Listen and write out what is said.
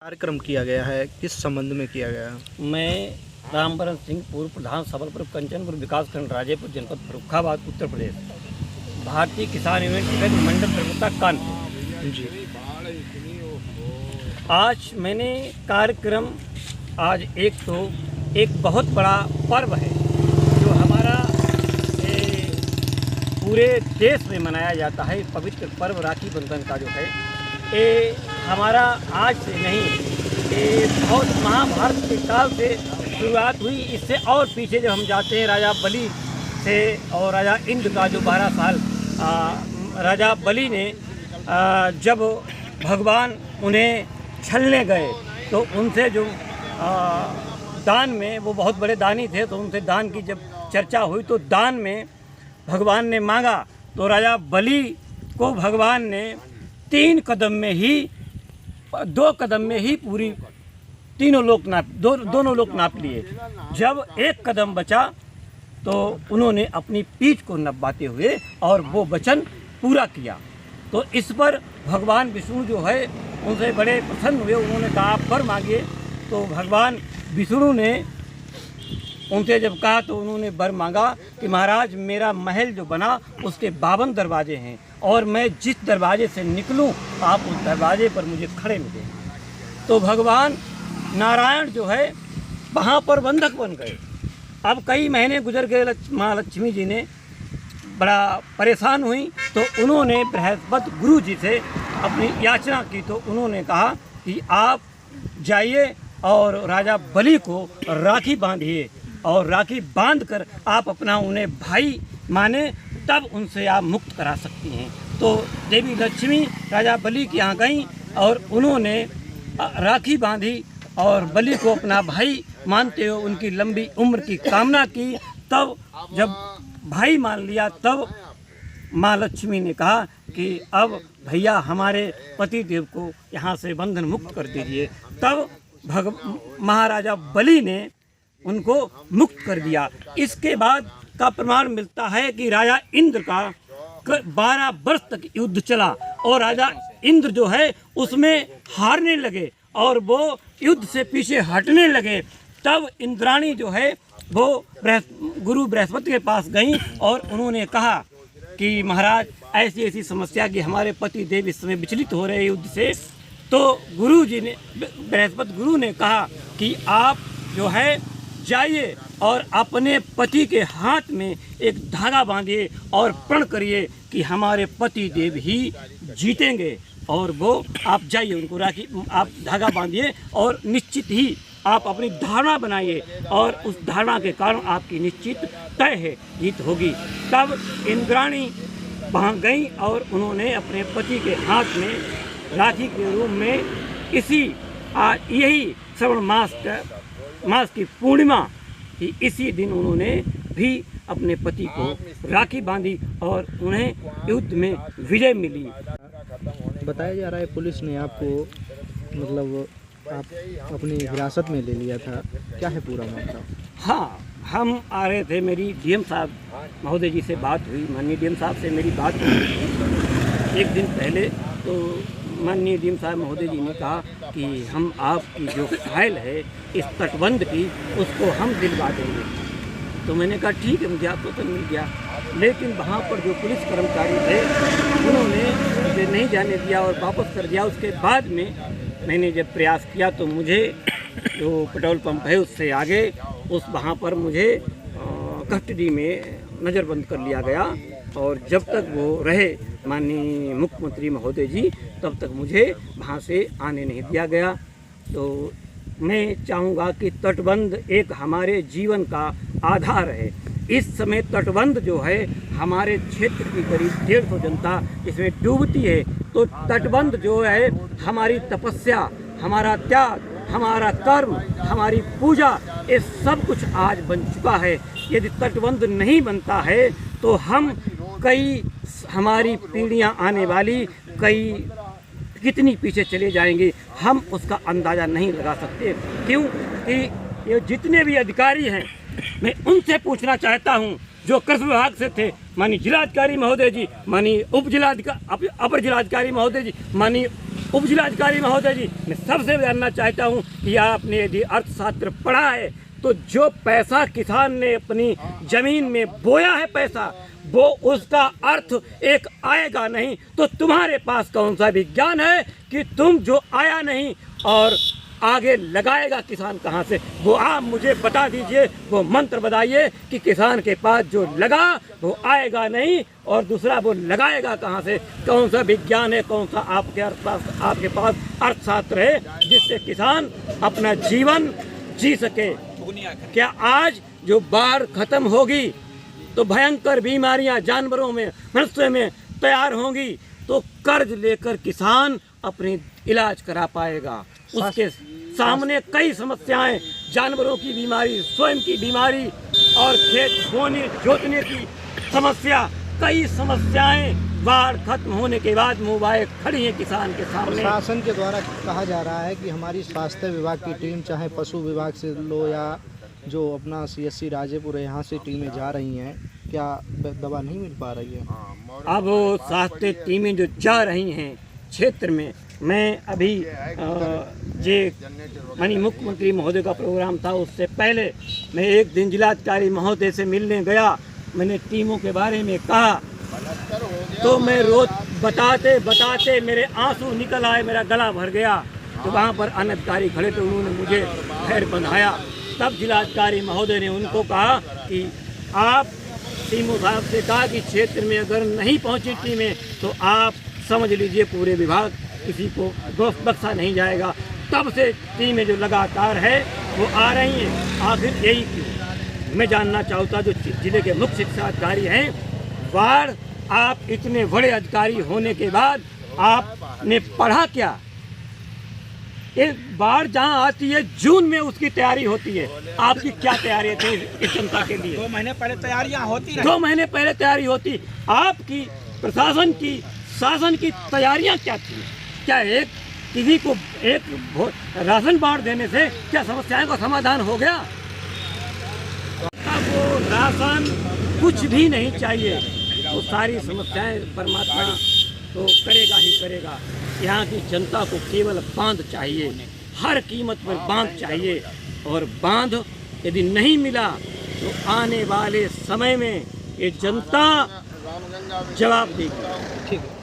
कार्यक्रम किया गया है, किस संबंध में किया गया है? मैं रामबरन सिंह, पूर्व प्रधान सबलपुर कंचनपुर विकासखंड राजेपुर जनपद फर्रुखाबाद उत्तर प्रदेश, भारतीय किसान यूनियन टिकट मंडल प्रवक्ता कानपुर जी। आज मैंने कार्यक्रम आज एक बहुत बड़ा पर्व है जो हमारा पूरे देश में मनाया जाता है। पवित्र पर्व राखी बंधन का जो है ये हमारा आज से नहीं, ये बहुत महाभारत के काल से शुरुआत हुई। इससे और पीछे जब हम जाते हैं राजा बलि से और राजा इंद्र का जो 12 साल राजा बलि ने जब भगवान उन्हें छलने गए तो उनसे जो दान में, वो बहुत बड़े दानी थे, तो उनसे दान की जब चर्चा हुई तो दान में भगवान ने मांगा तो राजा बलि को भगवान ने 2 कदम में ही पूरी दोनों लोक नाप लिए। जब 1 कदम बचा तो उन्होंने अपनी पीठ को नवाते हुए और वो वचन पूरा किया। तो इस पर भगवान विष्णु जो है उनसे बड़े प्रसन्न हुए। उन्होंने कहा आप वर मांगिए। तो भगवान विष्णु ने उनसे जब कहा तो उन्होंने वर मांगा कि महाराज मेरा महल जो बना उसके 52 दरवाजे हैं और मैं जिस दरवाजे से निकलूं आप उस दरवाजे पर मुझे खड़े मिलें। तो भगवान नारायण जो है वहाँ पर बंधक बन गए। अब कई महीने गुजर गए, माँ लक्ष्मी जी ने बड़ा परेशान हुई तो उन्होंने बृहस्पति गुरु जी से अपनी याचना की। तो उन्होंने कहा कि आप जाइए और राजा बलि को राखी बांधिए और राखी बांधकर आप अपना उन्हें भाई माने, तब उनसे आप मुक्त करा सकती हैं। तो देवी लक्ष्मी राजा बलि के यहाँ गईं और उन्होंने राखी बांधी और बलि को अपना भाई मानते हुए उनकी लंबी उम्र की कामना की। तब जब भाई मान लिया तब माँ लक्ष्मी ने कहा कि अब भैया हमारे पति देव को यहाँ से बंधन मुक्त कर दीजिए। तब महाराजा बलि ने उनको मुक्त कर दिया। इसके बाद का प्रमाण मिलता है कि राजा इंद्र का 12 वर्ष तक युद्ध चला और राजा इंद्र जो है उसमें हारने लगे और वो युद्ध से पीछे हटने लगे। तब इंद्राणी जो है वो गुरु बृहस्पति के पास गई और उन्होंने कहा कि महाराज ऐसी ऐसी समस्या कि हमारे पति देव इस समय विचलित हो रहे युद्ध से। तो गुरु जी ने, बृहस्पति गुरु ने कहा कि आप जो है जाइए और अपने पति के हाथ में एक धागा बांधिए और प्रण करिए कि हमारे पति देव ही जीतेंगे। और वो आप जाइए, उनको राखी आप धागा बांधिए और निश्चित ही आप अपनी धारणा बनाइए और उस धारणा के कारण आपकी निश्चित तय है जीत होगी। तब इंद्राणी वहाँ गई और उन्होंने अपने पति के हाथ में राखी के रूप में यही श्रावण मास की पूर्णिमा की इसी दिन उन्होंने भी अपने पति को राखी बांधी और उन्हें युद्ध में विजय मिली। बताया जा रहा है पुलिस ने आपको मतलब आप अपनी हिरासत में ले लिया था, क्या है पूरा मामला? हाँ, हम आ रहे थे, मेरी डीएम साहब महोदय जी से बात हुई, माननीय डीएम साहब से मेरी बात हुई 1 दिन पहले। तो माननीय डीएम साहब महोदय जी ने कहा कि हम आपकी जो फाइल है इस तटबंध की उसको हम दिलवा देंगे। तो मैंने कहा ठीक है, मुझे आपको तो मिल गया। लेकिन वहाँ पर जो पुलिस कर्मचारी थे उन्होंने मुझे नहीं जाने दिया और वापस कर दिया। उसके बाद में मैंने जब प्रयास किया तो मुझे जो पेट्रोल पंप है उससे आगे वहाँ पर मुझे कस्टडी में नज़रबंद कर लिया गया और जब तक वो रहे माननीय मुख्यमंत्री महोदय जी तब तक मुझे वहाँ से आने नहीं दिया गया। तो मैं चाहूँगा कि तटबंध एक हमारे जीवन का आधार है। इस समय तटबंध जो है हमारे क्षेत्र की करीब 150 जनता इसमें डूबती है। तो तटबंध जो है हमारी तपस्या, हमारा त्याग, हमारा कर्म, हमारी पूजा, ये सब कुछ आज बन चुका है। यदि तटबंध नहीं बनता है तो हमारी पीढ़ियां आने वाली कितनी पीछे चले जाएंगे, हम उसका अंदाज़ा नहीं लगा सकते। क्यों कि ये जितने भी अधिकारी हैं मैं उनसे पूछना चाहता हूं जो कृषि विभाग से थे, माननीय जिलाधिकारी महोदय जी, माननीय अपर जिलाधिकारी महोदय जी, माननीय उपजिलाधिकारी महोदय जी, मैं सबसे जानना चाहता हूँ कि आपने यदि अर्थशास्त्र पढ़ा है तो जो पैसा किसान ने अपनी जमीन में बोया है पैसा, वो उसका अर्थ एक आएगा नहीं, तो तुम्हारे पास कौन सा विज्ञान है कि तुम जो आया नहीं और आगे लगाएगा किसान कहाँ से? वो आप मुझे बता दीजिए, वो मंत्र बताइए कि किसान के पास जो लगा वो आएगा नहीं, और दूसरा वो लगाएगा कहाँ से? कौन सा विज्ञान है, कौन सा आपके पास अर्थशास्त्र है जिससे किसान अपना जीवन जी सके? क्या आज जो बाढ़ खत्म होगी तो भयंकर बीमारियां जानवरों में, मनुष्य में तैयार होंगी, तो कर्ज लेकर किसान अपनी इलाज करा पाएगा? उसके सामने कई समस्याएं, जानवरों की बीमारी, स्वयं की बीमारी और खेत बोने जोतने की समस्या, कई समस्याएं बाढ़ खत्म होने के बाद मुंह खड़ी है किसान के सामने। शासन के द्वारा कहा जा रहा है कि हमारी स्वास्थ्य विभाग की टीम, चाहे पशु विभाग से लो या जो अपना CSC राजेपुर है, यहाँ से टीमें जा रही हैं, क्या दवा नहीं मिल पा रही है? अब स्वास्थ्य टीमें जो जा रही हैं क्षेत्र में, मैं अभी माननीय मुख्यमंत्री महोदय का प्रोग्राम था, उससे पहले मैं एक दिन जिलाधिकारी महोदय से मिलने गया। मैंने टीमों के बारे में कहा तो मैं रोज बताते बताते मेरे आंसू निकल आए, मेरा गला भर गया। तो वहाँ पर अन्य अधिकारी खड़े थे, उन्होंने मुझे खैर बंधाया। तब जिलाधिकारी महोदय ने उनको कहा कि आप टीमों साहब से कहा कि क्षेत्र में अगर नहीं पहुँची टीमें तो आप समझ लीजिए पूरे विभाग किसी को दोष बख्शा नहीं जाएगा। तब से टीमें जो लगातार है वो आ रही हैं। आखिर यही क्यों? मैं जानना चाहता, जो जिले के मुख्य शिक्षा अधिकारी हैं, बाढ़ आप इतने बड़े अधिकारी होने के बाद आपने पढ़ा क्या? ये बाढ़ जहाँ आती है जून में उसकी तैयारी होती है, आपकी क्या तैयारी थी इस जनता के लिए? 2 महीने पहले तैयारियां होती रही। 2 महीने पहले तैयारी होती। आपकी प्रशासन की, शासन की तैयारियां क्या थी? क्या एक किसी को एक राशन बांट देने से क्या समस्याओं का समाधान हो गया? अब वो राशन कुछ भी नहीं चाहिए, वो सारी समस्याएं परमात्मा तो करेगा ही करेगा। यहाँ की जनता को केवल बांध चाहिए, हर कीमत पर बांध चाहिए, और बांध यदि नहीं मिला तो आने वाले समय में ये जनता जवाब देगी। ठीक है।